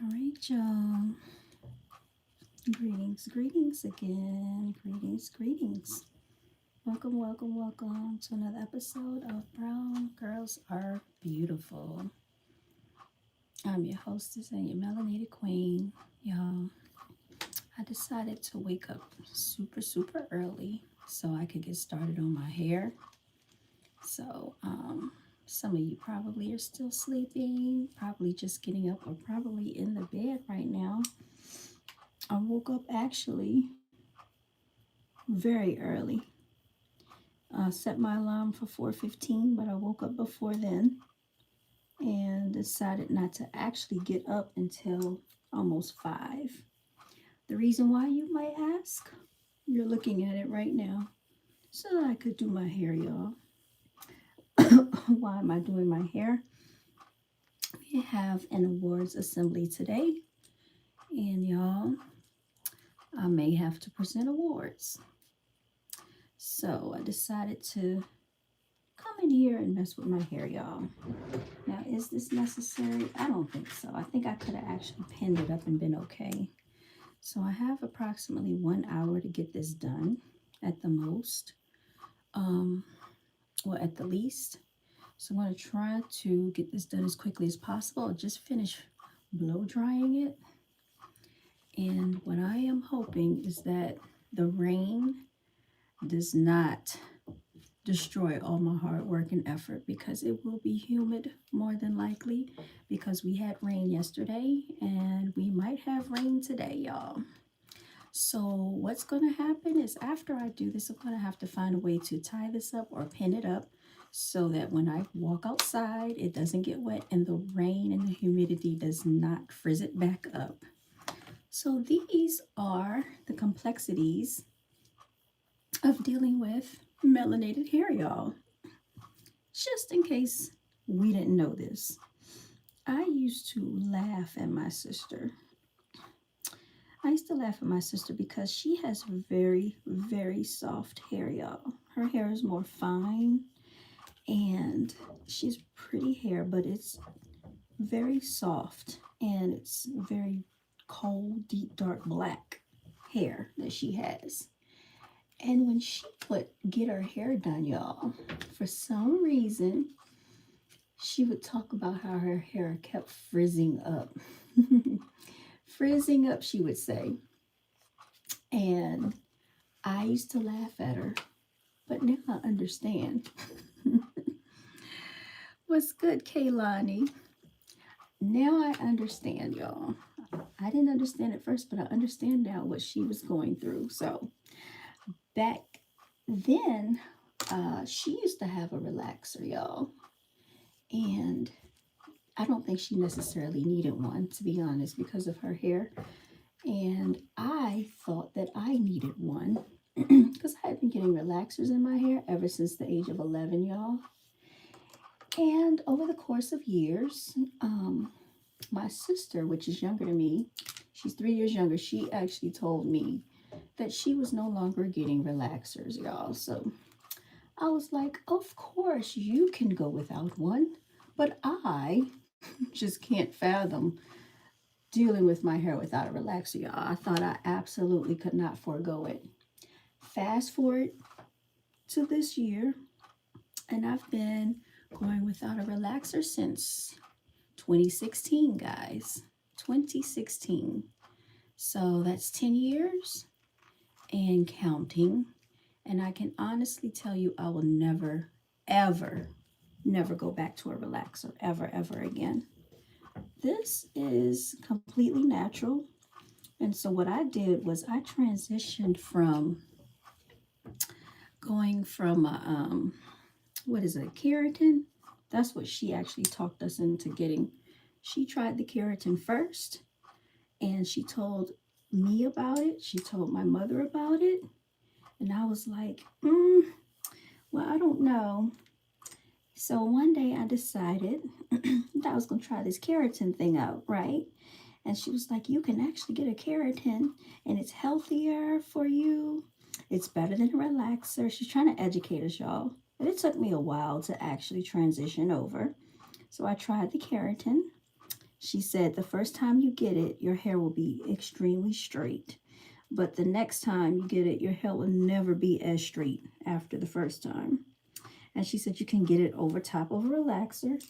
All right, y'all. Greetings again. Greetings. Welcome to another episode of Brown Girls Are Beautiful. I'm your hostess and your melanated queen. Y'all, I decided to wake up super early so I could get started on my hair. So, some of you probably are still sleeping, probably just getting up, or probably in the bed right now. I woke up actually very early. Set my alarm for 4:15, but I woke up before then and decided not to actually get up until almost 5. The reason why, you might ask, you're looking at it right now, so that I could do my hair, y'all. Why am I doing my hair? We have an awards assembly today, and y'all, I may have to present awards. So I decided to come in here and mess with my hair, y'all. Now, is this necessary? I don't think so. I think I could have actually pinned it up and been okay. So I have approximately 1 hour to get this done at the most, or at the least. So I'm going to try to get this done as quickly as possible. I'll just finish blow drying it. And what I am hoping is that the rain does not destroy all my hard work and effort, because it will be humid more than likely, because we had rain yesterday and we might have rain today, y'all. So what's going to happen is, after I do this, I'm going to have to find a way to tie this up or pin it up so that when I walk outside, it doesn't get wet and the rain and the humidity does not frizz it back up. So these are the complexities of dealing with melanated hair, y'all. Just in case we didn't know this, I used to laugh at my sister. I used to laugh at my sister because she has very soft hair, y'all. Her hair is more fine and she's pretty hair, but it's very soft and it's very cold, deep, dark black hair that she has. And when she would get her hair done, y'all, for some reason, she would talk about how her hair kept frizzing up. Frizzing up, she would say. And I used to laugh at her, but now I understand. What's good, Kaylani? Now I understand, y'all. I didn't understand at first, but I understand now what she was going through. So back then, she used to have a relaxer, y'all. And I don't think she necessarily needed one, to be honest, because of her hair. And I thought that I needed one because I had been getting relaxers in my hair ever since the age of 11, y'all. And over the course of years, my sister, which is younger than me, she's 3 years younger, she actually told me that she was no longer getting relaxers, y'all. So I was like, of course you can go without one, but I just can't fathom dealing with my hair without a relaxer, y'all. I thought I absolutely could not forego it. Fast forward to this year, and I've been going without a relaxer since 2016, guys. 2016. So that's 10 years and counting. And I can honestly tell you, I will never go back to a relaxer, ever again. This is completely natural. And so what I did was I transitioned from going from what is it, keratin? That's what she actually talked us into getting. She tried the keratin first, and she told me about it. She told my mother about it. And I was like, well, I don't know. So one day I decided that I was going to try this keratin thing out, right? And she was like, you can actually get a keratin and it's healthier for you. It's better than a relaxer. She's trying to educate us, y'all. But it took me a while to actually transition over. So I tried the keratin. She said the first time you get it, your hair will be extremely straight. But the next time you get it, your hair will never be as straight after the first time. And she said you can get it over top of a relaxer.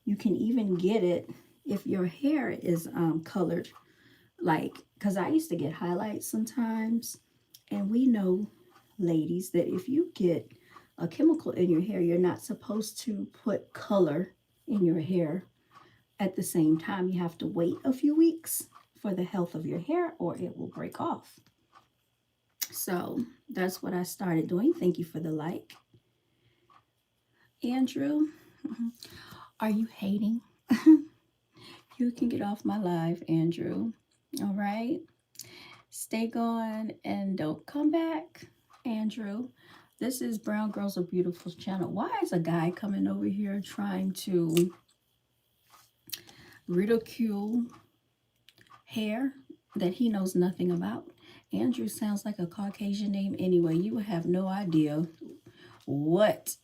You can even get it if your hair is colored. Like, because I used to get highlights sometimes. And we know, ladies, that if you get a chemical in your hair, you're not supposed to put color in your hair at the same time. You have to wait a few weeks for the health of your hair or it will break off. So that's what I started doing. Thank you for the like. Andrew, are you hating? You can get off my live, Andrew. All right. Stay gone and don't come back, Andrew. This is Brown Girls Are Beautiful channel. Why is a guy coming over here trying to ridicule hair that he knows nothing about? Andrew sounds like a Caucasian name anyway. You would have no idea what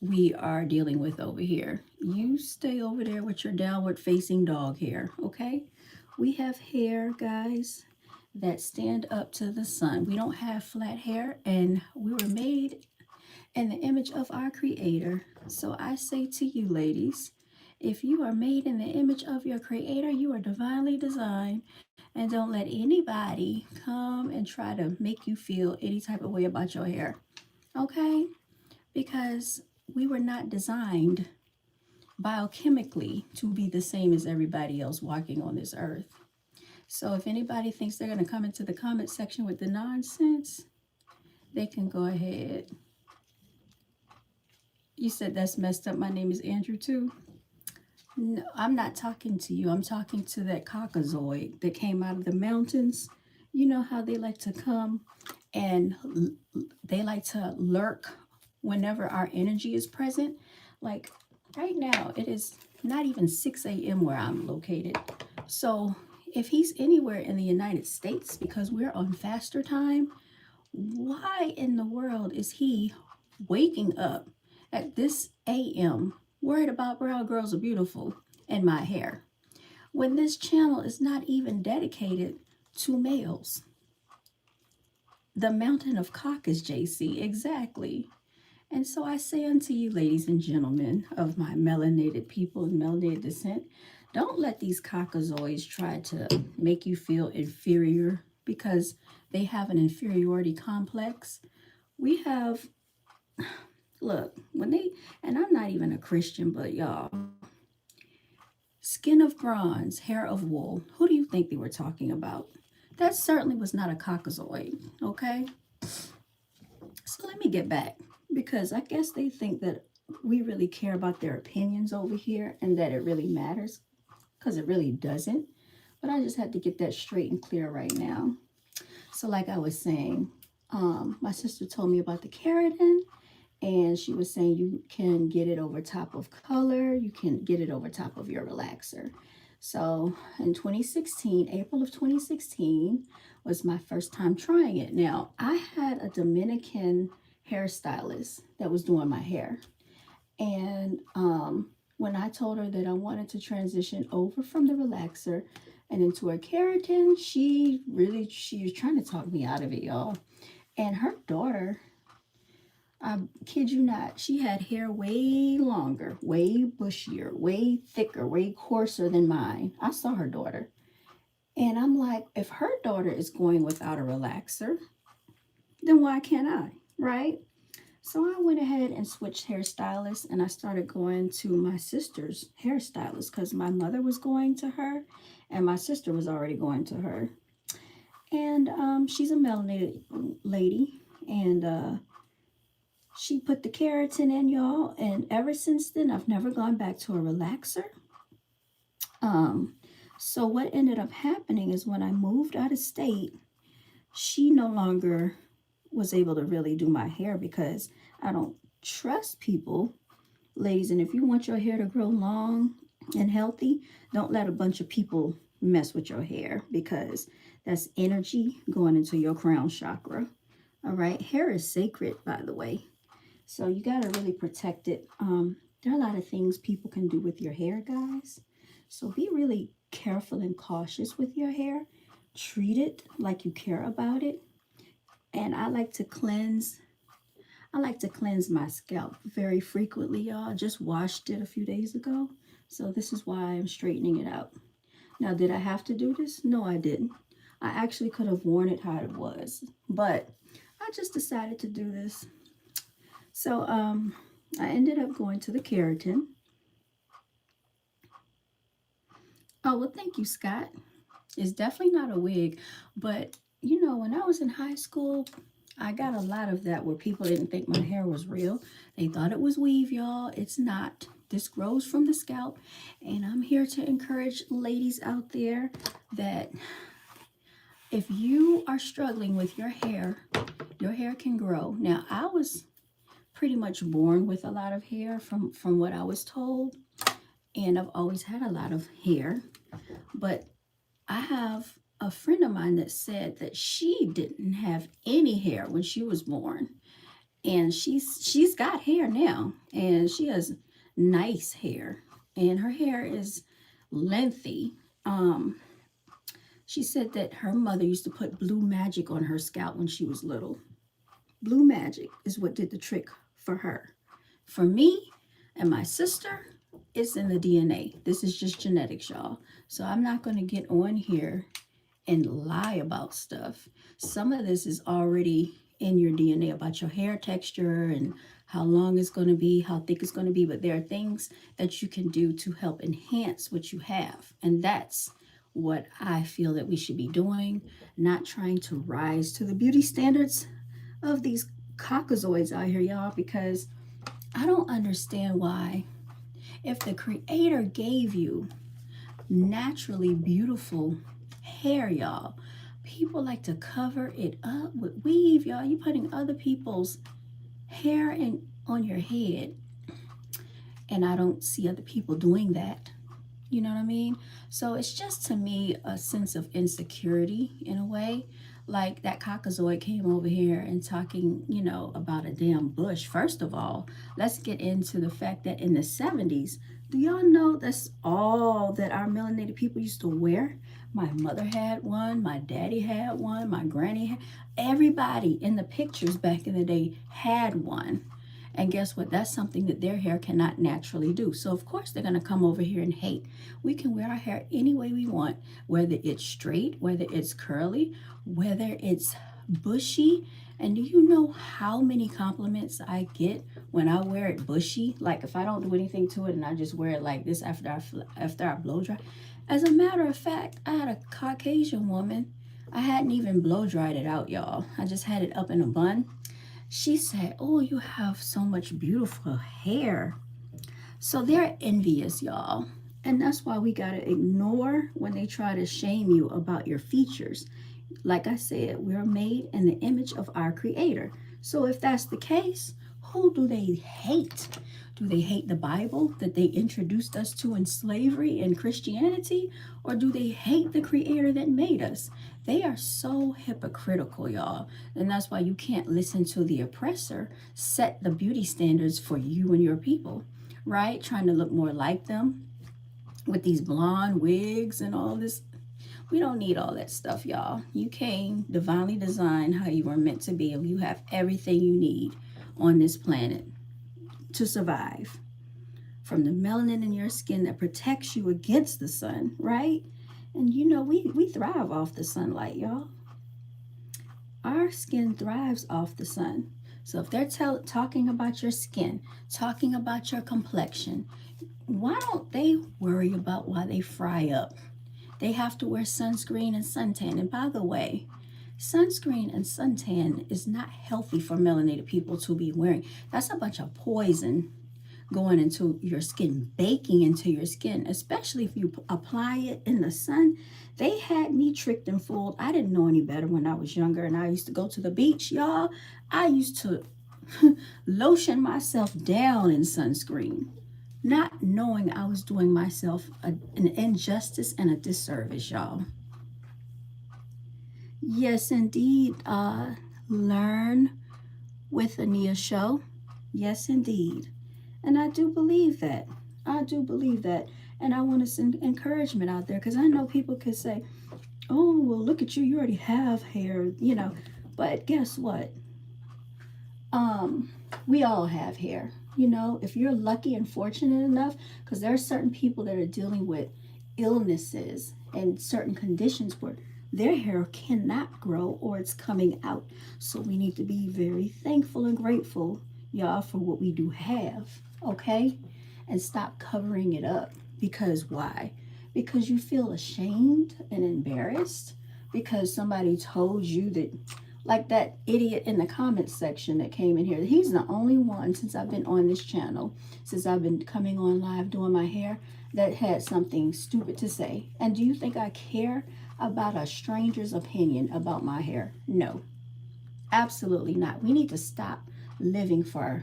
we are dealing with over here. You stay over there with your downward facing dog hair, okay? We have hair, guys, that stand up to the sun. We don't have flat hair, and we were made in the image of our Creator. So I say to you, ladies, if you are made in the image of your Creator, you are divinely designed, and don't let anybody come and try to make you feel any type of way about your hair, okay? Because we were not designed biochemically to be the same as everybody else walking on this earth. So if anybody thinks they're going to come into the comment section with the nonsense, they can go ahead. You said that's messed up. My name is Andrew too. No, I'm not talking to you. I'm talking to that caucasoid that came out of the mountains. You know how they like to come and they like to lurk whenever our energy is present. Like right now, it is not even 6 a.m. where I'm located. So if he's anywhere in the United States, because we're on faster time, why in the world is he waking up at this a.m. worried about Brown Girls Are Beautiful and my hair, when this channel is not even dedicated to males? The mountain of Caucus, JC, exactly. And so I say unto you, ladies and gentlemen of my melanated people and melanated descent, don't let these caucasoids try to make you feel inferior because they have an inferiority complex. We have, look, when they, and I'm not even a Christian, but y'all, skin of bronze, hair of wool, who do you think they were talking about? That certainly was not a caucasoid, okay? So let me get back, because I guess they think that we really care about their opinions over here and that it really matters, because it really doesn't. But I just had to get that straight and clear right now. So like I was saying, my sister told me about the keratin, and she was saying you can get it over top of color, you can get it over top of your relaxer. So in 2016, April of 2016 was my first time trying it. Now, I had a Dominican hairstylist that was doing my hair. And when I told her that I wanted to transition over from the relaxer and into a keratin, she was trying to talk me out of it, y'all. And her daughter, I kid you not, she had hair way longer, way bushier, way thicker, way coarser than mine. I saw her daughter. And I'm like, if her daughter is going without a relaxer, then why can't I, right? So I went ahead and switched hairstylists, and I started going to my sister's hairstylist because my mother was going to her and my sister was already going to her. And she's a melanated lady, and she put the keratin in, y'all, and ever since then, I've never gone back to a relaxer. So what ended up happening is when I moved out of state, she no longer was able to really do my hair because I don't trust people, ladies. And if you want your hair to grow long and healthy, don't let a bunch of people mess with your hair, because that's energy going into your crown chakra. All right. Hair is sacred, by the way. So you got to really protect it. There are a lot of things people can do with your hair, guys. So be really careful and cautious with your hair. Treat it like you care about it. And I like to cleanse my scalp very frequently, y'all. Just washed it a few days ago. So this is why I'm straightening it out. Now, did I have to do this? No, I didn't. I actually could have worn it how it was, but I just decided to do this. So I ended up going to the keratin. Oh, well, thank you, Scott. It's definitely not a wig, but you know, when I was in high school, I got a lot of that where people didn't think my hair was real. They thought it was weave, y'all. It's not. This grows from the scalp, and I'm here to encourage ladies out there that if you are struggling with your hair can grow. Now, I was pretty much born with a lot of hair from what I was told, and I've always had a lot of hair, but I have a friend of mine that said that she didn't have any hair when she was born, and she's got hair now, and she has nice hair, and her hair is lengthy. She said that her mother used to put blue magic on her scalp when she was little. Blue magic is what did the trick for her. For me and my sister, it's in the DNA. This is just genetics, y'all. So I'm not going to get on here and lie about stuff. Some of this is already in your DNA about your hair texture and how long it's going to be, how thick it's going to be. But there are things that you can do to help enhance what you have. And that's what I feel that we should be doing, not trying to rise to the beauty standards of these caucasoids out here, y'all, because I don't understand why, if the creator gave you naturally beautiful hair, y'all, people like to cover it up with weave, y'all. You putting other people's hair in on your head, and I don't see other people doing that. You know what I mean? So it's just, to me, a sense of insecurity in a way. Like that caucasoid came over here and talking, you know, about a damn bush. First of all, let's get into the fact that in the 70s, do y'all know that's all that our melanated people used to wear? My mother had one, my daddy had one, my granny had, everybody in the pictures back in the day had one. And guess what? That's something that their hair cannot naturally do. So of course they're going to come over here and hate. We can wear our hair any way we want, whether it's straight, whether it's curly, whether it's bushy. And do you know how many compliments I get when I wear it bushy? Like if I don't do anything to it and I just wear it like this after I blow dry. As a matter of fact, I had a Caucasian woman. I hadn't even blow dried it out, y'all. I just had it up in a bun. She said, "Oh, you have so much beautiful hair." So they're envious, y'all. And that's why we got to ignore when they try to shame you about your features. Like I said, we're made in the image of our creator. So if that's the case, who do they hate? Do they hate the Bible that they introduced us to in slavery and Christianity? Or do they hate the creator that made us? They are so hypocritical, y'all. And that's why you can't listen to the oppressor set the beauty standards for you and your people, right? Trying to look more like them with these blonde wigs and all this. We don't need all that stuff, y'all. You came divinely designed how you were meant to be, and you have everything you need on this planet to survive. From the melanin in your skin that protects you against the sun, right? And you know, we thrive off the sunlight, y'all. Our skin thrives off the sun. So if they're talking about your skin, talking about your complexion, why don't they worry about why they fry up? They have to wear sunscreen and suntan. And by the way, sunscreen and suntan is not healthy for melanated people to be wearing. That's a bunch of poison going into your skin, baking into your skin, especially if you apply it in the sun. They had me tricked and fooled. I didn't know any better when I was younger, and I used to go to the beach, y'all. I used to lotion myself down in sunscreen, not knowing I was doing myself an injustice and a disservice, y'all. Yes, indeed. Learn with Ania Show. Yes, indeed. And I do believe that. I do believe that. And I want to send encouragement out there because I know people could say, oh, well, look at you. You already have hair, you know. But guess what? We all have hair. You know, if you're lucky and fortunate enough, because there are certain people that are dealing with illnesses and certain conditions where their hair cannot grow or it's coming out. So we need to be very thankful and grateful, y'all, for what we do have, okay? And stop covering it up. Because why? Because you feel ashamed and embarrassed because somebody told you that, like that idiot in the comments section that came in here. He's the only one since I've been on this channel, since I've been coming on live doing my hair, that had something stupid to say. And do you think I care about a stranger's opinion about my hair? No, absolutely not. We need to stop living for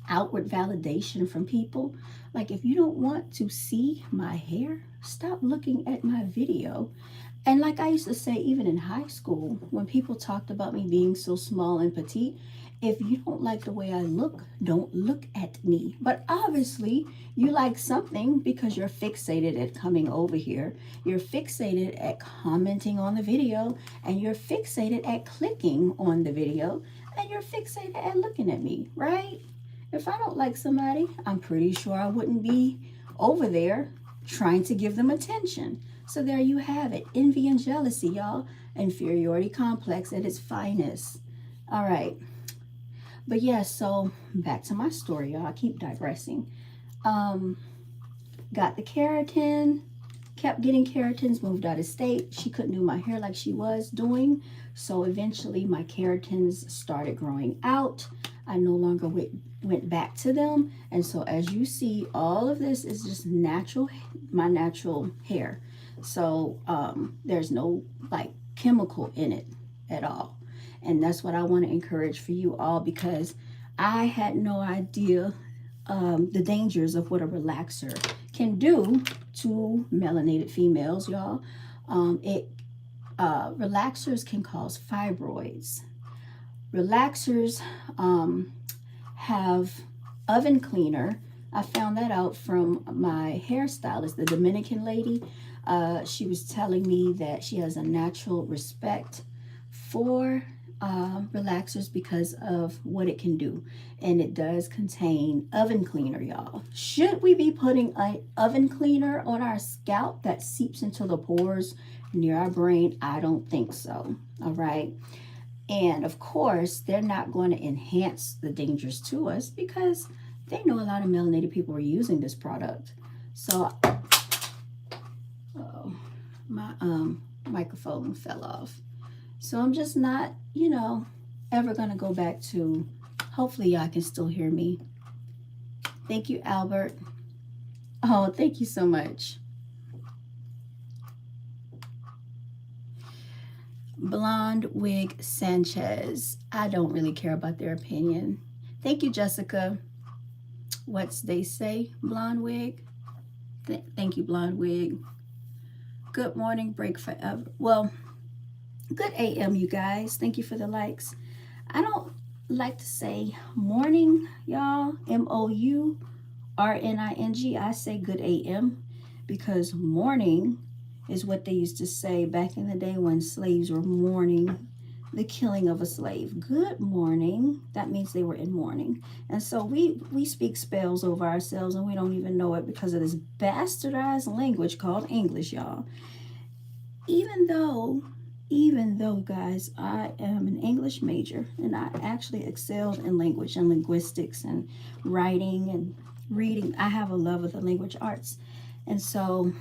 outward validation from people. Like, if you don't want to see my hair, stop looking at my video. And like I used to say, even in high school, when people talked about me being so small and petite, if you don't like the way I look, don't look at me. But obviously, you like something because you're fixated at coming over here. You're fixated at commenting on the video, and you're fixated at clicking on the video, and you're fixated at looking at me, right? If I don't like somebody, I'm pretty sure I wouldn't be over there trying to give them attention. So there you have it. Envy and jealousy, y'all. Inferiority complex at its finest. All right. But yeah, so back to my story, y'all. I keep digressing. Got the keratin, kept getting keratins, moved out of state. She couldn't do my hair like she was doing. So eventually my keratins started growing out. I no longer went back to them. And so as you see, all of this is just natural, my natural hair. So there's no like chemical in it at all. And that's what I want to encourage for you all, because I had no idea the dangers of what a relaxer can do to melanated females, y'all. Relaxers can cause fibroids. Relaxers have oven cleaner. I found that out from my hairstylist, the Dominican lady. She was telling me that she has a natural respect for relaxers because of what it can do. And it does contain oven cleaner, y'all. Should we be putting an oven cleaner on our scalp that seeps into the pores near our brain? I don't think so. All right. And of course, they're not going to enhance the dangers to us because they know a lot of melanated people are using this product. So, my microphone fell off. So I'm just not, you know, ever going to go back to, hopefully y'all can still hear me. Thank you, Albert. Oh, thank you so much. Blonde Wig Sanchez. I don't really care about their opinion. Thank you, Jessica. What's they say? Blonde Wig. Thank you, Blonde Wig. Good morning, break forever. Well, good AM, you guys. Thank you for the likes. I don't like to say morning, y'all. MOURNING. I say good AM because morning is what they used to say back in the day when slaves were mourning the killing of a slave. Good morning. That means they were in mourning. And so we speak spells over ourselves and we don't even know it because of this bastardized language called English, y'all. Even though, guys, I am an English major and I actually excelled in language and linguistics and writing and reading. I have a love of the language arts. And so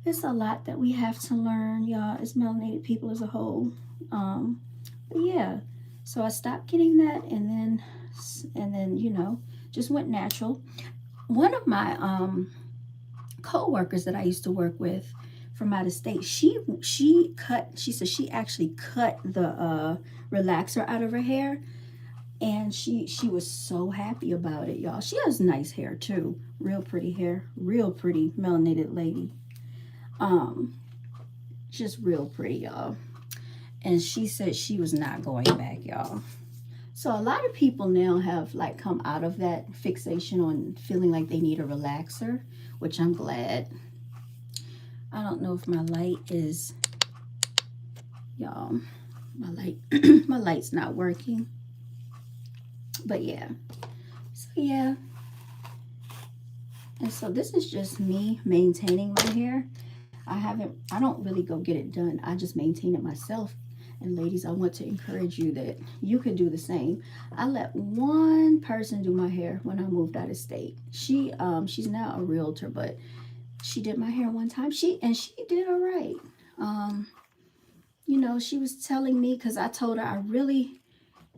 it's a lot that we have to learn, y'all, as melanated people as a whole. But yeah, so I stopped getting that and then, you know, just went natural. One of my co-workers that I used to work with from out of state, she said she actually cut the relaxer out of her hair, and she was so happy about it, y'all. She has nice hair too, real pretty hair, real pretty melanated lady, just real pretty, y'all. And she said she was not going back, y'all. So a lot of people now have like come out of that fixation on feeling like they need a relaxer, which I'm glad. I don't know if my light is, y'all, my light, my light's not working. But yeah, so yeah. And so this is just me maintaining my hair. I don't really go get it done. I just maintain it myself. And ladies, I want to encourage you that you could do the same. I let one person do my hair when I moved out of state. She's now a realtor, but she did my hair one time. She did all right. Um, she was telling me, because I told her I really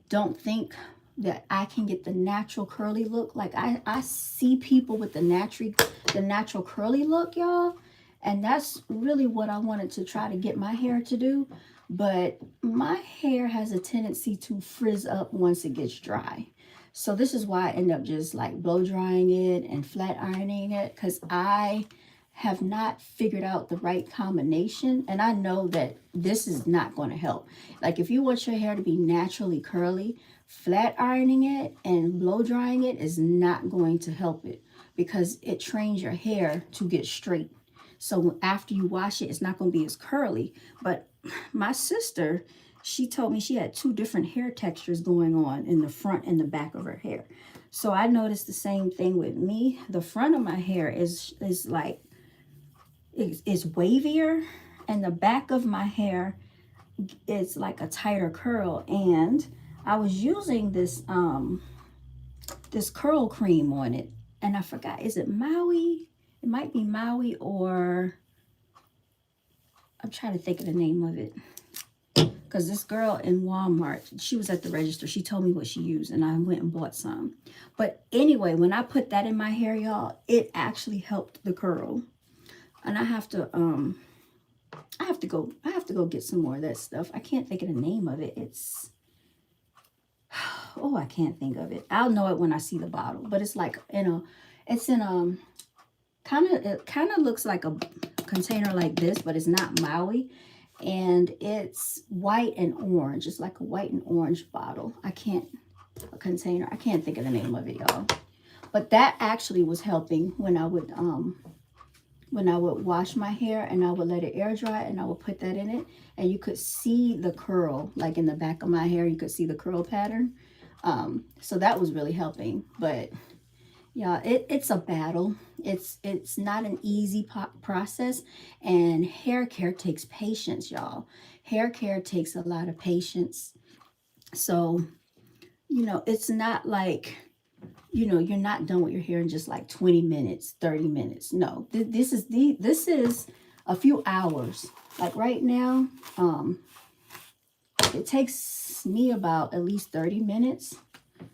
don't think that I can get the natural curly look. Like I see people with the natural curly look, y'all. And that's really what I wanted to try to get my hair to do. But my hair has a tendency to frizz up once it gets dry. So this is why I end up just like blow drying it and flat ironing it, because I have not figured out the right combination. And I know that this is not going to help. Like if you want your hair to be naturally curly, flat ironing it and blow drying it is not going to help it, because it trains your hair to get straight. So after you wash it, it's not going to be as curly. But my sister, she told me she had two different hair textures going on in the front and the back of her hair. So I noticed the same thing with me. The front of my hair is like, is wavier, and the back of my hair is like a tighter curl. And I was using this curl cream on it, and I forgot, is it Maui? It might be Maui, or I'm trying to think of the name of it. Because this girl in Walmart, she was at the register. She told me what she used, and I went and bought some. But anyway, when I put that in my hair, y'all, it actually helped the curl. And I have to go get some more of that stuff. I can't think of the name of it. I can't think of it. I'll know it when I see the bottle. But it's like, it's in it kind of looks like a container like this, but it's not Maui. And it's white and orange. It's like a white and orange bottle. A container. I can't think of the name of it, y'all. But that actually was helping when I would wash my hair, and I would let it air dry, and I would put that in it, and you could see the curl, like in the back of my hair, you could see the curl pattern. So that was really helping. But yeah, it's a battle. It's not an easy process, and hair care takes patience, y'all. Hair care takes a lot of patience. So, it's not like, you're not done with your hair in just like 20 minutes, 30 minutes. No, this is a few hours. Like right now, it takes me about at least 30 minutes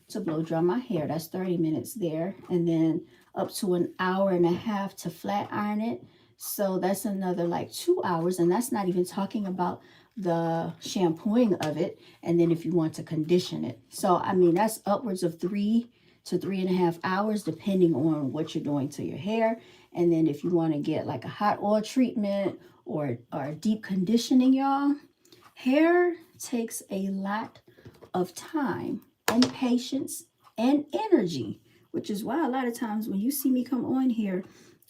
to blow dry my hair. That's 30 minutes there. And then up to an hour and a half to flat iron it. So that's another like 2 hours. And that's not even talking about the shampooing of it. And then if you want to condition it. So, I mean, that's upwards of 3 to 3.5 hours, depending on what you're doing to your hair. And then if you want to get like a hot oil treatment or deep conditioning, y'all, hair takes a lot of time and patience and energy, which is why a lot of times when you see me come on here,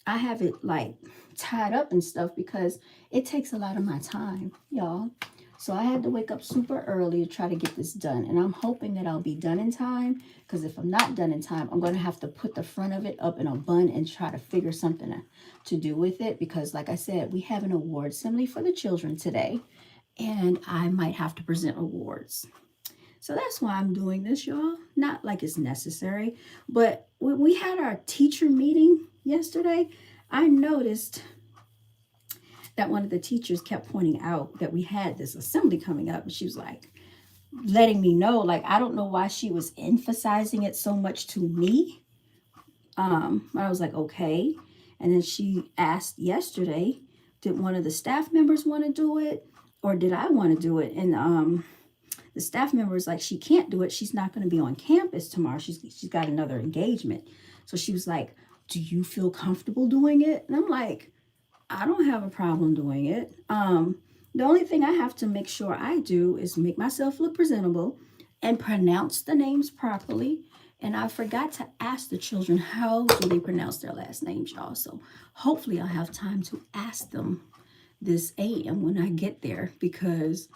I have it like tied up and stuff, because it takes a lot of my time, y'all. So I had to wake up super early to try to get this done. And I'm hoping that I'll be done in time, because if I'm not done in time, I'm going to have to put the front of it up in a bun and try to figure something to do with it. Because like I said, we have an award assembly for the children today, and I might have to present awards. So that's why I'm doing this, y'all. Not like it's necessary, but when we had our teacher meeting yesterday, I noticed that one of the teachers kept pointing out that we had this assembly coming up, and she was like letting me know, like, I don't know why she was emphasizing it so much to me. I was like, okay. And then she asked yesterday, did one of the staff members want to do it, or did I want to do it? And the staff member was like, she can't do it. She's not going to be on campus tomorrow. She's got another engagement. So she was like, do you feel comfortable doing it? And I'm like, I don't have a problem doing it. The only thing I have to make sure I do is make myself look presentable and pronounce the names properly. And I forgot to ask the children how do they pronounce their last names, y'all. So hopefully I'll have time to ask them this AM when I get there, because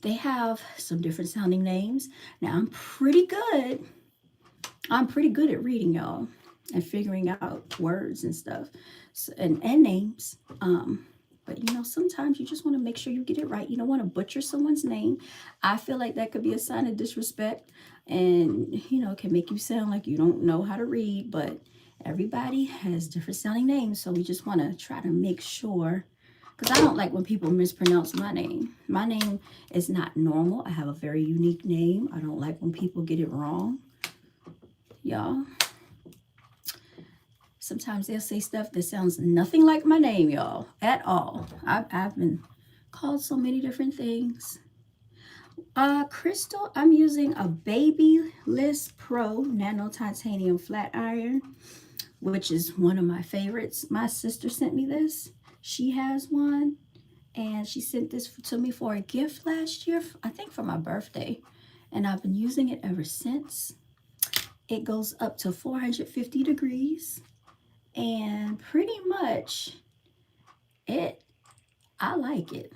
they have some different sounding names. Now I'm pretty good. I'm pretty good at reading, y'all, and figuring out words and stuff, and names. But you know, sometimes you just want to make sure you get it right. You don't want to butcher someone's name. I feel like that could be a sign of disrespect, and you know, it can make you sound like you don't know how to read. But everybody has different sounding names, so we just want to try to make sure. Because I don't like when people mispronounce my name. My name is not normal. I have a very unique name. I don't like when people get it wrong, y'all. Sometimes they'll say stuff that sounds nothing like my name, y'all, at all. I've been called so many different things. Crystal, I'm using a Babyliss Pro Nano Titanium Flat Iron, which is one of my favorites. My sister sent me this. She has one, and she sent this to me for a gift last year, I think for my birthday, and I've been using it ever since. It goes up to 450 degrees, and pretty much I like it.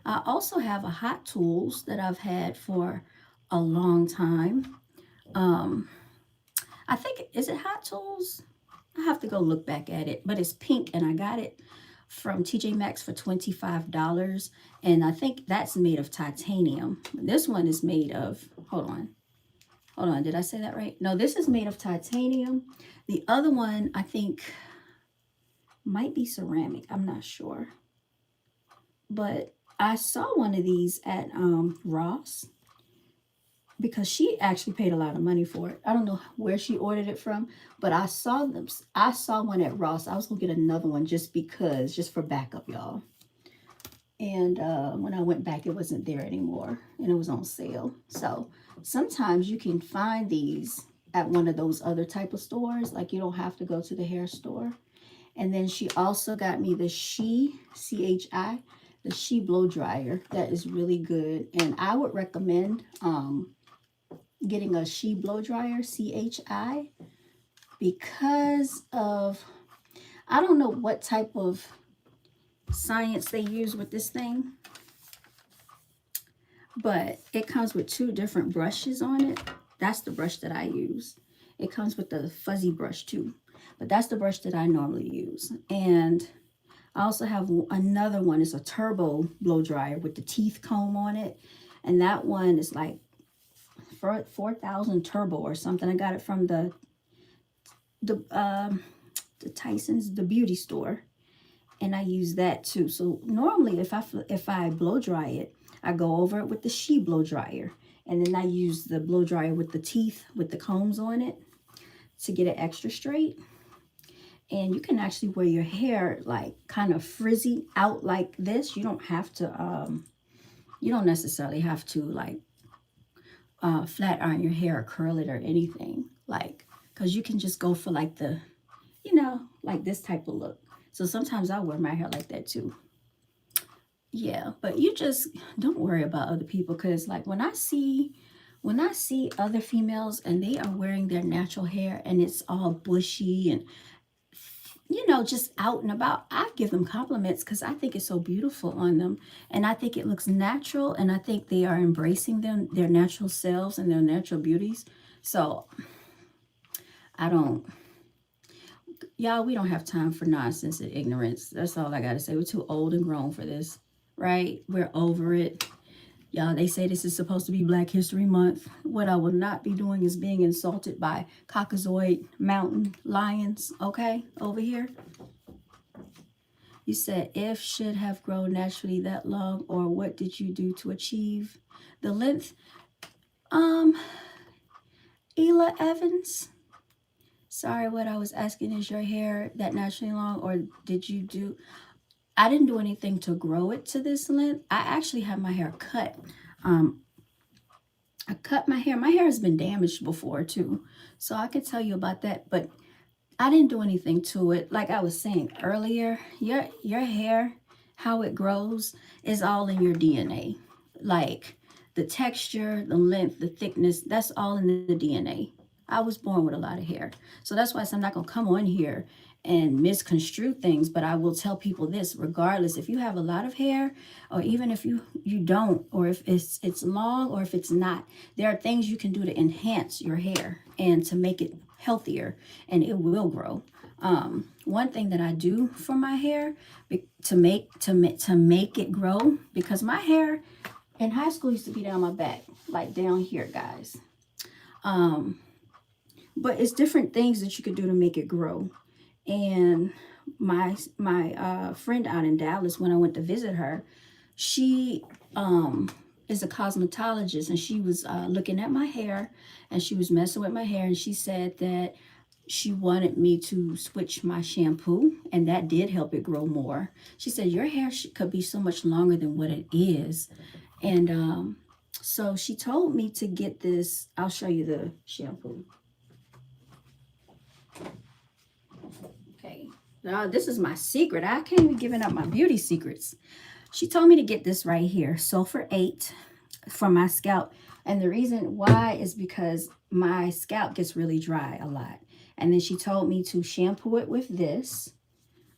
I also have a Hot Tools that I've had for a long time. I think, is it Hot Tools? I have to go look back at it, but it's pink, and I got it from TJ Maxx for $25, and I think that's made of titanium. This one is made of, hold on, did I say that right? No, this is made of titanium. The other one, I think, might be ceramic. I'm not sure. But I saw one of these at Ross, because she actually paid a lot of money for it. I don't know where she ordered it from, but I saw them. I saw one at Ross. I was gonna get another one just because, just for backup, y'all. And when I went back, it wasn't there anymore, and it was on sale. So sometimes you can find these at one of those other type of stores. Like, you don't have to go to the hair store. And then she also got me the CHI, the She blow dryer. That is really good, and I would recommend getting a She blow dryer, CHI, because of, I don't know what type of science they use with this thing, but it comes with 2 different brushes on it. That's the brush that I use. It comes with the fuzzy brush too, but that's the brush that I normally use. And I also have another one. It's a turbo blow dryer with the teeth comb on it, and that one is like 4,000 turbo or something. I got it from the Tyson's, the beauty store, and I use that too. So normally if I blow dry it, I go over it with the She blow dryer, and then I use the blow dryer with the teeth with the combs on it to get it extra straight. And you can actually wear your hair like kind of frizzy out like this. You don't have to you don't necessarily have to like flat iron your hair or curl it or anything, like, because you can just go for like the, you know, like this type of look. So sometimes I wear my hair like that too. Yeah, but you just don't worry about other people, because like when I see other females and they are wearing their natural hair and it's all bushy and, you know, just out and about, I give them compliments because I think it's so beautiful on them, and I think it looks natural, and I think they are embracing their natural selves and their natural beauties. So y'all, we don't have time for nonsense and ignorance. That's all I gotta say. We're too old and grown for this, right? We're over it. Y'all, they say this is supposed to be Black History Month. What I will not be doing is being insulted by Caucasoid mountain lions, okay, over here. You said, if should have grown naturally that long, or what did you do to achieve the length? Ela Evans. Sorry, what I was asking is your hair that naturally long, or did you do... I didn't do anything to grow it to this length. I actually had my hair cut. I cut my hair. My hair has been damaged before too, so I could tell you about that, but I didn't do anything to it. Like I was saying earlier, your hair, how it grows is all in your DNA. Like the texture, the length, the thickness, that's all in the DNA. I was born with a lot of hair. So that's why I'm not going to come on here and misconstrue things, but I will tell people this: regardless if you have a lot of hair, or even if you don't, or if it's long, or if it's not, there are things you can do to enhance your hair and to make it healthier, and it will grow. One thing that I do for my hair to make it grow, because my hair in high school used to be down my back, like down here, guys. But it's different things that you could do to make it grow. And my friend out in Dallas, when I went to visit her, she is a cosmetologist, and she was looking at my hair, and she was messing with my hair, and she said that she wanted me to switch my shampoo, and that did help it grow more. She said your hair could be so much longer than what it is. And so she told me to get this. I'll show you the shampoo. Okay, now this is my secret. I can't be giving up my beauty secrets. She told me to get this right here, Sulfur 8, for my scalp. And the reason why is because my scalp gets really dry a lot. And then she told me to shampoo it with this,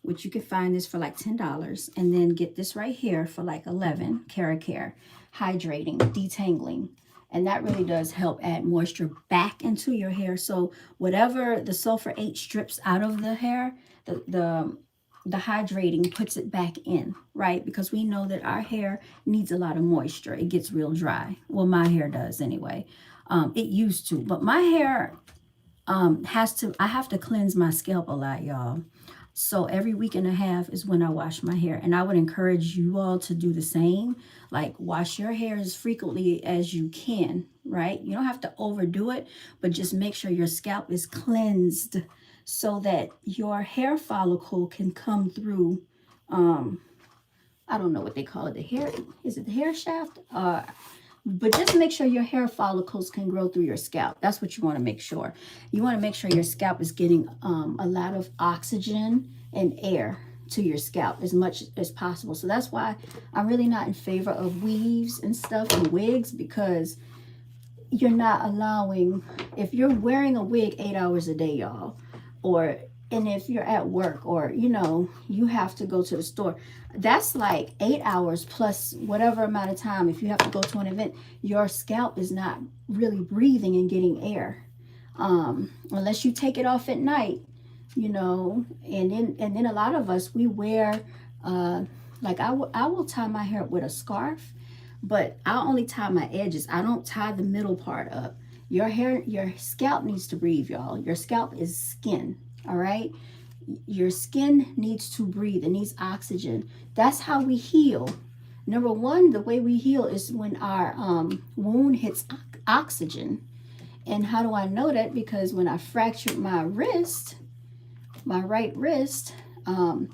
which you can find this for like $10. And then get this right here for like $11, Care, hydrating, detangling. And that really does help add moisture back into your hair. So whatever the Sulfur 8 strips out of the hair, the hydrating puts it back in, right? Because we know that our hair needs a lot of moisture. It gets real dry. Well, my hair does anyway. It used to, but my hair I have to cleanse my scalp a lot, y'all. So every week and a half is when I wash my hair. And I would encourage you all to do the same. Like, wash your hair as frequently as you can, right? You don't have to overdo it, but just make sure your scalp is cleansed so that your hair follicle can come through. I don't know what they call it. The hair, is it the hair shaft? But just make sure your hair follicles can grow through your scalp. That's what you want to make sure. You want to make sure your scalp is getting a lot of oxygen and air to your scalp as much as possible. So that's why I'm really not in favor of weaves and stuff and wigs, because you're not allowing, if you're wearing a wig 8 hours a day, y'all, and if you're at work, or you have to go to the store, that's like 8 hours plus whatever amount of time. If you have to go to an event, your scalp is not really breathing and getting air, unless you take it off at night, and then a lot of us, we wear like I will tie my hair up with a scarf, but I'll only tie my edges. I don't tie the middle part up. Your scalp needs to breathe, y'all. Your scalp is skin. All right, your skin needs to breathe. It needs oxygen. That's how we heal. Number one, the way we heal is when our wound hits oxygen. And how do I know that? Because when I fractured my wrist, my right wrist,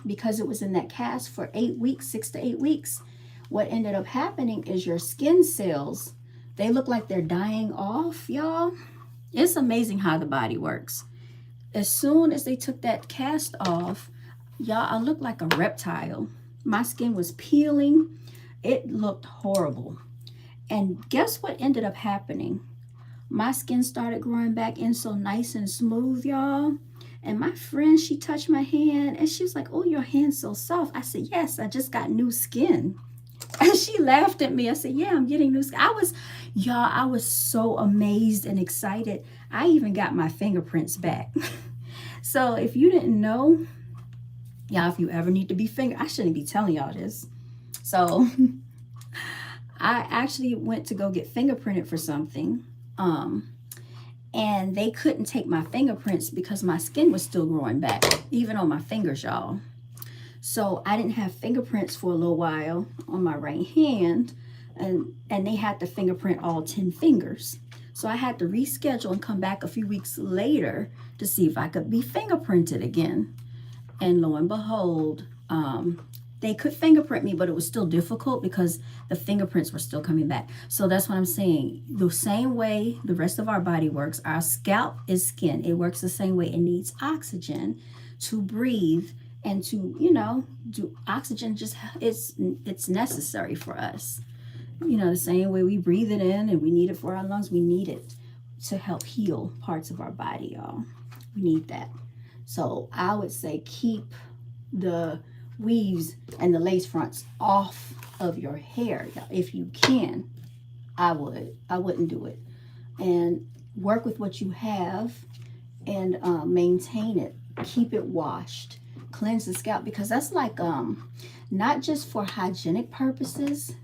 because it was in that cast for 8 weeks, 6 to 8 weeks, what ended up happening is your skin cells, they look like they're dying off, y'all. It's amazing how the body works. As soon as they took that cast off, y'all, I looked like a reptile. My skin was peeling. It looked horrible. And guess what ended up happening? My skin started growing back in so nice and smooth, y'all. And my friend, she touched my hand and she was like, "Oh, your hand's so soft." I said, "Yes, I just got new skin." And she laughed at me. I said, "Yeah, I'm getting new skin." I was so amazed and excited. I even got my fingerprints back. So if you didn't know, y'all, if you ever need to be I shouldn't be telling y'all this. So I actually went to go get fingerprinted for something. And they couldn't take my fingerprints because my skin was still growing back, even on my fingers, y'all. So I didn't have fingerprints for a little while on my right hand, and they had to fingerprint all 10 fingers. So I had to reschedule and come back a few weeks later to see if I could be fingerprinted again. And lo and behold, they could fingerprint me, but it was still difficult because the fingerprints were still coming back. So that's what I'm saying. The same way the rest of our body works, our scalp is skin. It works the same way. It needs oxygen to breathe and to, do oxygen. Just it's necessary for us. You know, the same way we breathe it in and we need it for our lungs, we need it to help heal parts of our body, y'all. We need that. So I would say keep the weaves and the lace fronts off of your hair. If you can, I would. I wouldn't do it. And work with what you have and maintain it. Keep it washed. Cleanse the scalp, because that's like not just for hygienic purposes,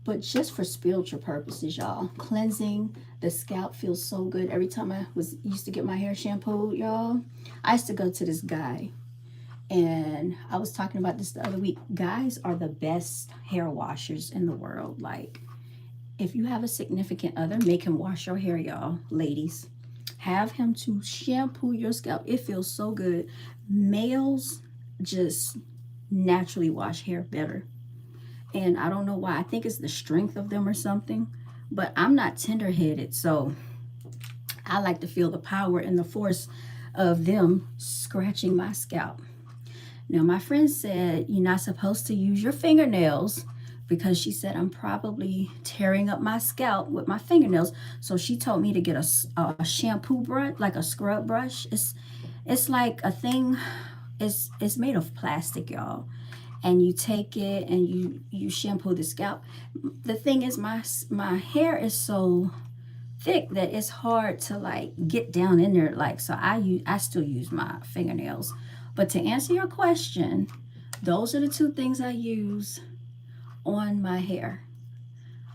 but just for spiritual purposes, y'all. Cleansing the scalp feels so good. Every time I was used to get my hair shampooed, y'all, I used to go to this guy, and I was talking about this the other week. Guys are the best hair washers in the world. Like, if you have a significant other, make him wash your hair, y'all. Ladies, have him to shampoo your scalp. It feels so good. Males just naturally wash hair better, and I don't know why. I think it's the strength of them or something, but I'm not tender-headed, so I like to feel the power and the force of them scratching my scalp. Now, my friend said you're not supposed to use your fingernails, because she said I'm probably tearing up my scalp with my fingernails. So she told me to get a shampoo brush, like a scrub brush. It's like a thing. It's made of plastic, y'all, and you take it and you shampoo the scalp. The thing is, my hair is so thick that it's hard to like get down in there, like, so I still use my fingernails. But to answer your question, those are the two things I use on my hair.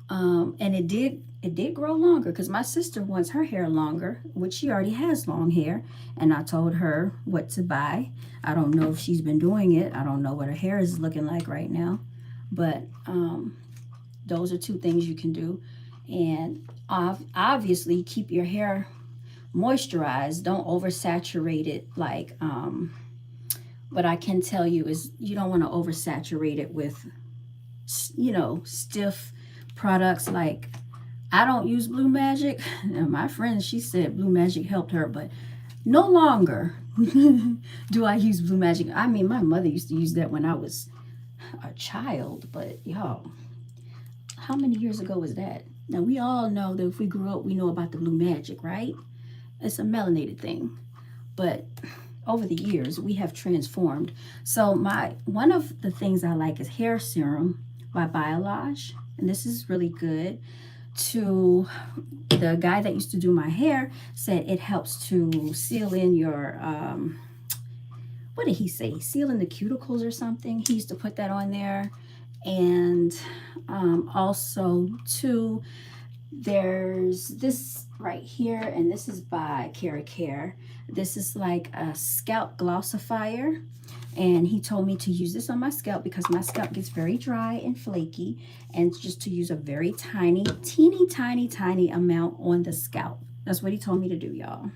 And it did grow longer, because my sister wants her hair longer, which she already has long hair, and I told her what to buy. I don't know if she's been doing it. I don't know what her hair is looking like right now, but those are two things you can do. And obviously keep your hair moisturized. Don't oversaturate it. Like what I can tell you is you don't want to oversaturate it with, you know, stiff products. Like, I don't use Blue Magic. And my friend, she said Blue Magic helped her, but no longer do I use Blue Magic. I mean, my mother used to use that when I was a child, but y'all, how many years ago was that? Now, we all know that if we grew up, we know about the Blue Magic, right? It's a melanated thing. But over the years, we have transformed. So one of the things I like is hair serum by Biolage. And this is really good. To the guy that used to do my hair, said it helps to seal in your what did he say, seal in the cuticles or something. He used to put that on there. And also too, there's this right here, and this is by Care. This is like a scalp glossifier, and he told me to use this on my scalp because my scalp gets very dry and flaky, and just to use a very teeny amount on the scalp. That's what he told me to do, y'all.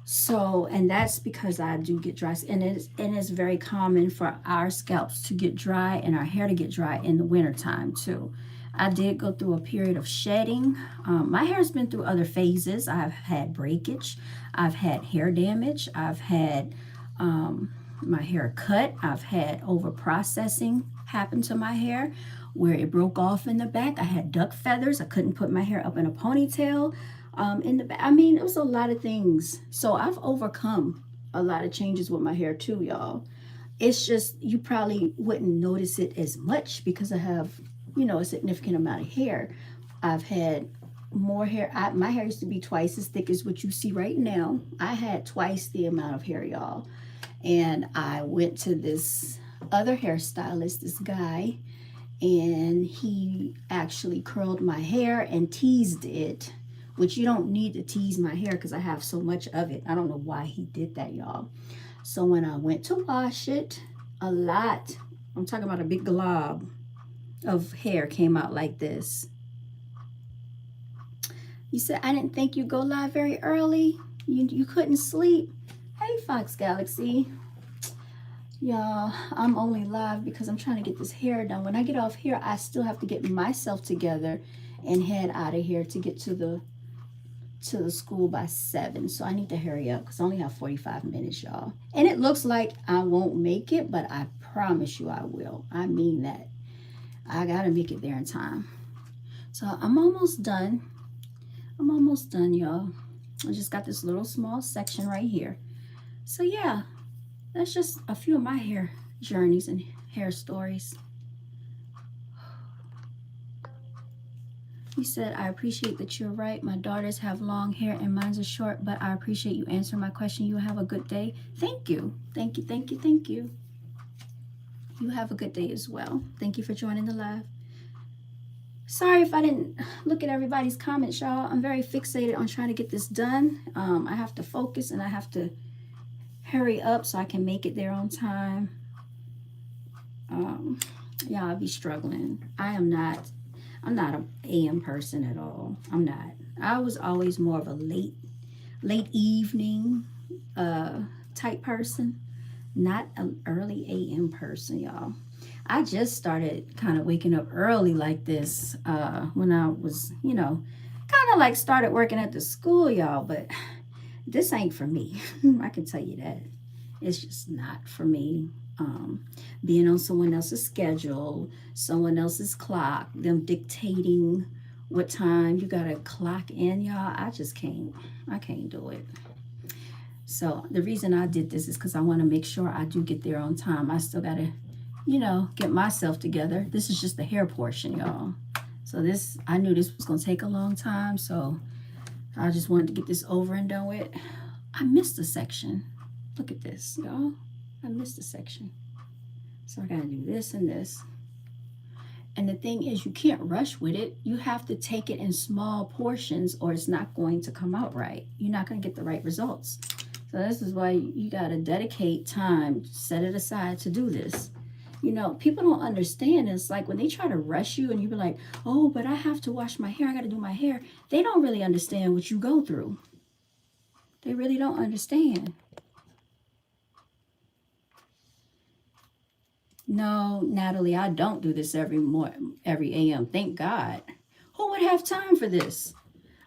So, and that's because I do get dry, and it's very common for our scalps to get dry and our hair to get dry in the wintertime too. I did go through a period of shedding. My hair's been through other phases. I've had breakage. I've had hair damage. I've had my hair cut. I've had over processing happen to my hair where it broke off in the back. I had duck feathers. I couldn't put my hair up in a ponytail in the back. I mean, it was a lot of things. So I've overcome a lot of changes with my hair too, y'all. It's just you probably wouldn't notice it as much because I have, you know, a significant amount of hair. I've had more hair. My hair used to be twice as thick as what you see right now. I had twice the amount of hair, y'all. And I went to this other hairstylist, this guy, and he actually curled my hair and teased it, which you don't need to tease my hair because I have so much of it. I don't know why he did that, y'all. So when I went to wash it, a lot, I'm talking about a big glob of hair came out like this. You said, I didn't think you'd go live very early. You couldn't sleep. Hey, Fox Galaxy. Y'all, I'm only live because I'm trying to get this hair done. When I get off here, I still have to get myself together and head out of here to get to the school by 7. So I need to hurry up because I only have 45 minutes, y'all. And it looks like I won't make it, but I promise you I will. I mean that. I gotta make it there in time. So I'm almost done. I'm almost done, y'all. I just got this little small section right here. So yeah, that's just a few of my hair journeys and hair stories. He said, I appreciate that you're right. My daughters have long hair and mine's are short, but I appreciate you answering my question. You have a good day. Thank you. Thank you. Thank you. Thank you. You have a good day as well. Thank you for joining the live. Sorry if I didn't look at everybody's comments, y'all. I'm very fixated on trying to get this done. I have to focus and I have to hurry up so I can make it there on time. Yeah, I'll be struggling. I'm not an AM person at all. I'm not. I was always more of a late evening type person, not an early AM person, y'all. I just started kind of waking up early like this when I was, kind of like started working at the school, y'all, but this ain't for me. I can tell you that. It's just not for me. Being on someone else's schedule, someone else's clock, them dictating what time you gotta clock in, y'all. I just can't. I can't do it. So the reason I did this is because I want to make sure I do get there on time. I still gotta, get myself together. This is just the hair portion, y'all. So this, I knew this was gonna take a long time, so I just wanted to get this over and done with. I missed a section. Look at this, y'all. I missed a section. So I gotta do this and this. And the thing is, you can't rush with it. You have to take it in small portions or it's not going to come out right. You're not gonna get the right results. So this is why you gotta dedicate time, set it aside to do this. People don't understand. It's like when they try to rush you and you be like, oh, but I have to wash my hair. I gotta do my hair. They don't really understand what you go through. They really don't understand. No, Natalie, I don't do this every AM. Thank God. Who would have time for this?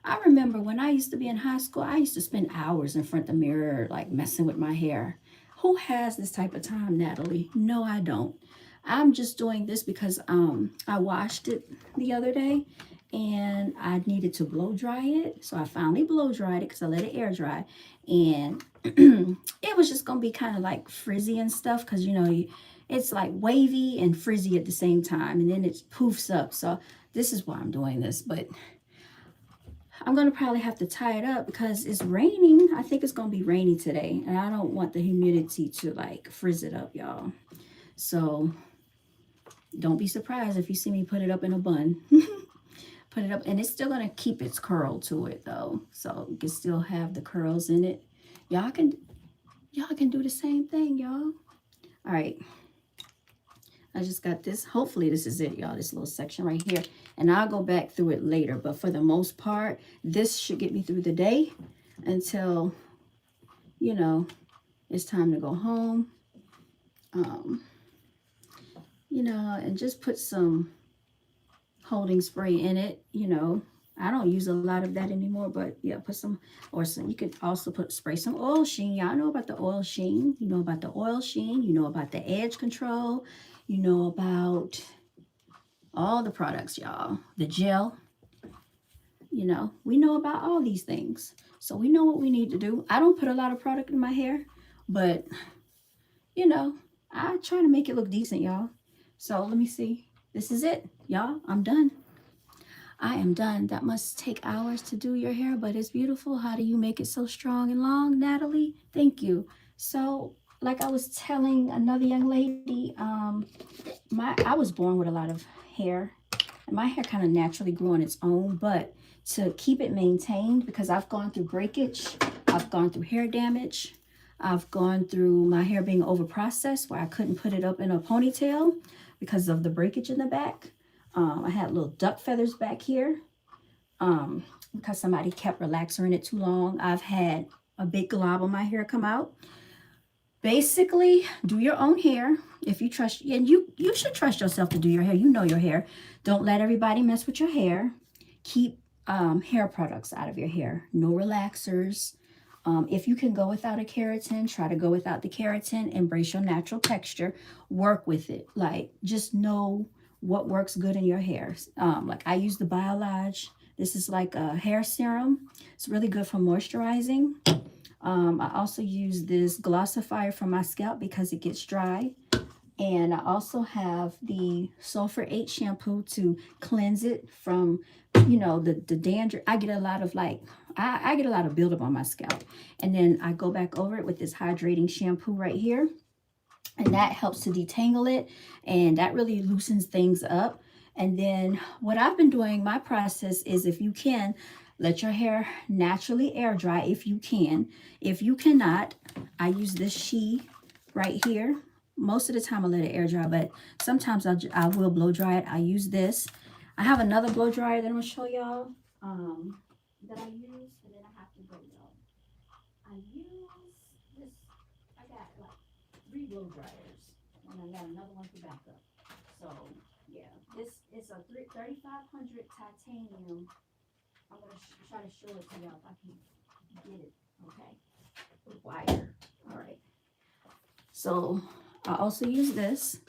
I remember when I used to be in high school, I used to spend hours in front of the mirror, like messing with my hair. Who has this type of time, Natalie? No, I don't. I'm just doing this because I washed it the other day and I needed to blow dry it. So I finally blow dried it because I let it air dry. And it was just going to be kind of like frizzy and stuff because, it's like wavy and frizzy at the same time. And then it poofs up. So this is why I'm doing this. But I'm going to probably have to tie it up because it's raining. I think it's going to be rainy today. And I don't want the humidity to like frizz it up, y'all. So don't be surprised if you see me put it up in a bun. Put it up. And it's still going to keep its curl to it, though. So you can still have the curls in it. Y'all can do the same thing, y'all. All right. I just got this. Hopefully this is it, y'all. This little section right here. And I'll go back through it later. But for the most part, this should get me through the day until, it's time to go home. And just put some holding spray in it. I don't use a lot of that anymore, but yeah, put some, or some, you could also spray some oil sheen. Y'all know about the oil sheen. You know about the oil sheen. You know about the edge control. You know about all the products, y'all. The gel. We know about all these things. So we know what we need to do. I don't put a lot of product in my hair, but, I try to make it look decent, y'all. So let me see. This is it, y'all. I'm done. I am done. That must take hours to do your hair, but it's beautiful. How do you make it so strong and long, Natalie? Thank you. So, like I was telling another young lady, I was born with a lot of hair, and my hair kind of naturally grew on its own, but to keep it maintained, because I've gone through breakage, I've gone through hair damage, I've gone through my hair being over processed where I couldn't put it up in a ponytail because of the breakage in the back. I had little duck feathers back here because somebody kept relaxing it too long. I've had a big glob on my hair come out. Basically, do your own hair. If you trust, and you should trust yourself to do your hair. You know your hair. Don't let everybody mess with your hair. Keep hair products out of your hair. No relaxers. If you can go without a keratin, try to go without the keratin. Embrace your natural texture. Work with it. Like, just know what works good in your hair. Like I use the Biolage. This is like a hair serum. It's really good for moisturizing. I also use this glossifier for my scalp because it gets dry. And I also have the Sulfur 8 shampoo to cleanse it from, you know, the dandruff. I get a lot of like, I get a lot of buildup on my scalp. And then I go back over it with this hydrating shampoo right here. And that helps to detangle it. And that really loosens things up. And then what I've been doing, my process is, if you can, let your hair naturally air dry if you can. If you cannot, I use this She right here. Most of the time I let it air dry, but sometimes I will blow dry it. I use this. I have another blow dryer that I'm gonna show y'all that I use, and then I have to go, y'all. I use this. I got like 3 blow dryers, and I got another one for backup. So yeah, this is a 3500 titanium. I'm gonna try to show it to y'all if I can get it. Okay, with wire. All right. So I also use this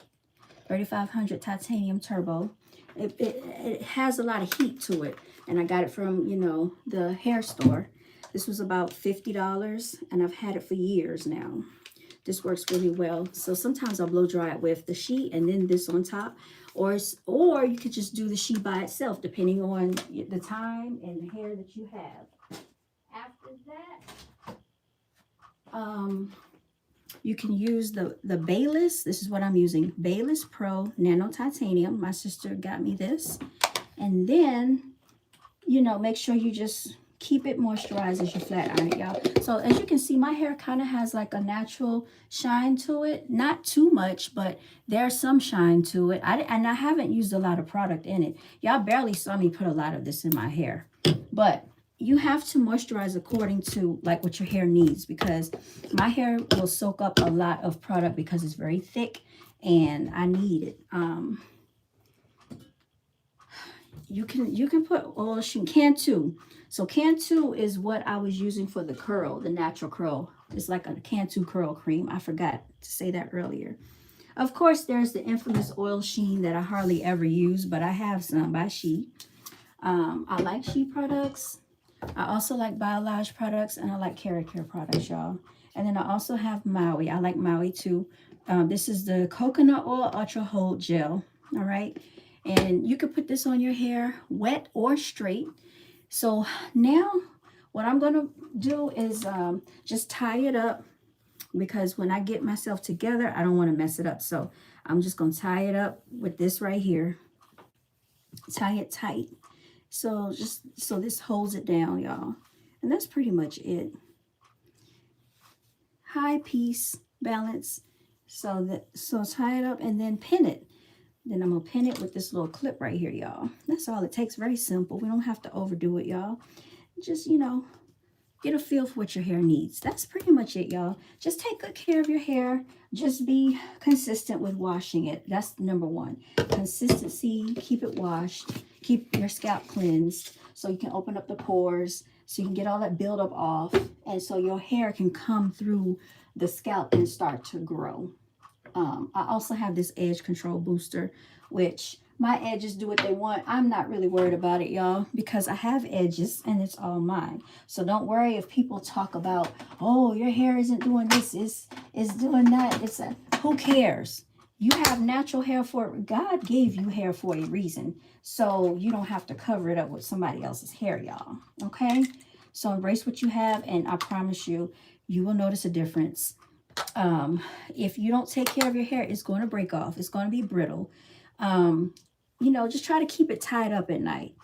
3500 titanium turbo. It has a lot of heat to it, and I got it from, you know, the hair store. This was about $50, and I've had it for years now. This works really well. So sometimes I'll blow dry it with the She and then this on top, or you could just do the She by itself, depending on the time and the hair that you have. After that, you can use the Bayless. This is what I'm using. Bayless Pro Nano Titanium. My sister got me this. And then, you know, make sure you just keep it moisturized as you flat iron it, y'all. So as you can see, my hair kind of has like a natural shine to it. Not too much, but there's some shine to it. And I haven't used a lot of product in it. Y'all barely saw me put a lot of this in my hair. But you have to moisturize according to like what your hair needs, because my hair will soak up a lot of product because it's very thick and I need it. You can put oil Cantu. So Cantu is what I was using for the curl, the natural curl. It's like a Cantu curl cream. I forgot to say that earlier. Of course, there's the infamous oil sheen that I hardly ever use, but I have some by She. I like She products. I also like Biolage products, and I like Care products, y'all. And then I also have Maui. I like Maui too. This is the Coconut Oil Ultra Hold Gel. All right. And you can put this on your hair wet or straight. So now what I'm going to do is just tie it up, because when I get myself together, I don't want to mess it up. So I'm just going to tie it up with this right here. Tie it tight. So this holds it down, y'all. And that's pretty much it. High piece balance. So tie it up and then pin it. Then I'm gonna pin it with this little clip right here, y'all. That's all it takes. Very simple. We don't have to overdo it, y'all. Just, you know, get a feel for what your hair needs. That's pretty much it, y'all. Just take good care of your hair. Just be consistent with washing it. That's number one. Consistency. Keep it washed. Keep your scalp cleansed so you can open up the pores, so you can get all that buildup off, and so your hair can come through the scalp and start to grow. I also have this edge control booster, which my edges do what they want. I'm not really worried about it, y'all, because I have edges and it's all mine. So don't worry if people talk about, oh, your hair isn't doing this, it's doing that. It's a, who cares? You have natural hair for it. God gave you hair for a reason. So you don't have to cover it up with somebody else's hair, y'all. Okay? So embrace what you have, and I promise you, you will notice a difference. If you don't take care of your hair, it's going to break off. It's going to be brittle. You know, just try to keep it tied up at night.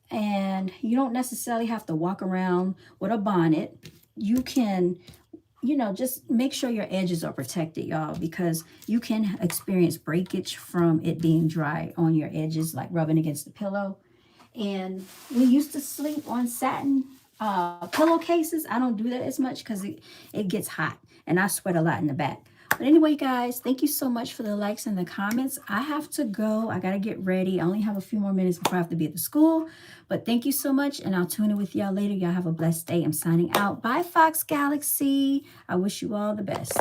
And you don't necessarily have to walk around with a bonnet. You can, you know, just make sure your edges are protected, y'all, because you can experience breakage from it being dry on your edges, like rubbing against the pillow. And we used to sleep on satin pillowcases. I don't do that as much because it gets hot and I sweat a lot in the back. But anyway, guys, thank you so much for the likes and the comments. I have to go. I got to get ready. I only have a few more minutes before I have to be at the school. But thank you so much, and I'll tune in with y'all later. Y'all have a blessed day. I'm signing out. Bye, Fox Galaxy. I wish you all the best.